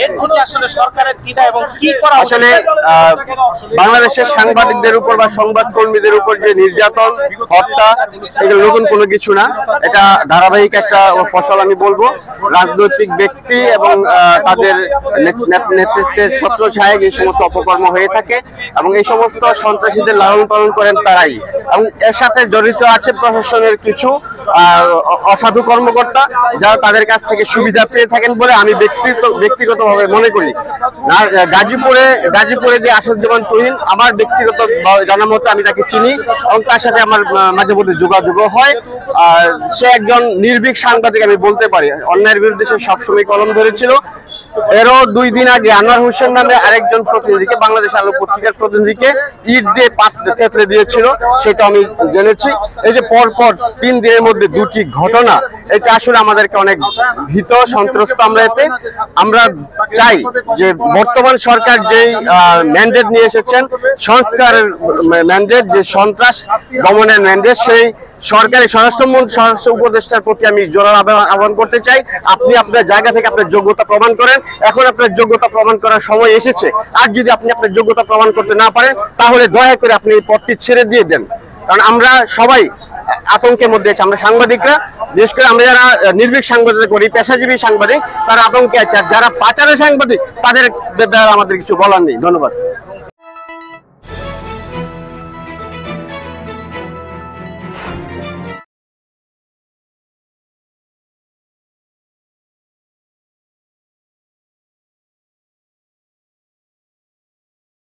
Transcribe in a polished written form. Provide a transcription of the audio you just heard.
এর প্রতি আসলে সরকারের কি দায় এবং কি করা উচিত? আসলে বাংলাদেশের সাংবাদিকদের উপর বা সংবাদ কর্মীদের উপর যে নির্যাতন, হত্যা, এগুলো নতুন কোনো কিছু না। এটা ধারাবাহিক একটা ফসল আমি বলবো। রাজনৈতিক ব্যক্তি এবং তাদের নেতৃত্বের ছত্রছায়ায় এই সমস্ত অপকর্ম হয়ে থাকে এবং এই সমস্ত সন্ত্রাসীদের লালন পালন করেন তারাই, এবং এর সাথে জড়িত আছে প্রশাসনের কিছু অসাধু কর্মকর্তা, যারা তাদের কাছ থেকে সুবিধা পেয়ে থাকেন বলে আমি ব্যক্তিগতভাবে মনে করি। গাজীপুরে যে আসাদুজ্জামান তুহিন, আমার ব্যক্তিগত জানা মতো আমি তাকে চিনি এবং তার সাথে আমার মাঝে মধ্যে যোগাযোগ হয়। সে একজন নির্ভীক সাংবাদিক আমি বলতে পারি। অন্যায়ের বিরুদ্ধে সে সবসময় কলম ধরেছিল। এরও 2 দিন আগে আনোয়ার হোসেন নামে আরেকজন প্রতিনিধিকে, বাংলাদেশ আলো পত্রিকার প্রতিনিধিকে ইট দিয়ে থেতলে দিয়েছিল, সেটা আমি জেনেছি। এই যে পরপর 3 দিনের মধ্যে 2টি ঘটনা, এটা আসলে আমাদেরকে অনেক ভীত সন্ত্রস্ত। আমরা চাই যে বর্তমান সরকার যেই ম্যান্ডেট নিয়ে এসেছেন, সংস্কারের ম্যান্ডেট, যে সন্ত্রাস দমনের ম্যান্ডেট, সেই সরকারি স্বরাষ্ট্র উপদেষ্টার প্রতি আমি জোরালো আহ্বান করতে চাই, আপনি আপনার জায়গা থেকে আপনার যোগ্যতা প্রমাণ করেন। এখন আপনার যোগ্যতা প্রমাণ করার সময় এসেছে। আর যদি আপনি আপনার যোগ্যতা প্রমাণ করতে না পারেন, তাহলে দয়া করে আপনি এই পদটি ছেড়ে দিয়ে দেন। কারণ আমরা সবাই আতঙ্কের মধ্যে আছি। আমরা সাংবাদিকরা, বিশেষ করে আমরা যারা নির্ভীক সাংবাদিক করি, পেশাজীবী সাংবাদিক, তারা আতঙ্কে আছে। আর যারা পাচারের সাংবাদিক, তাদের আমাদের কিছু বলার নেই। ধন্যবাদ।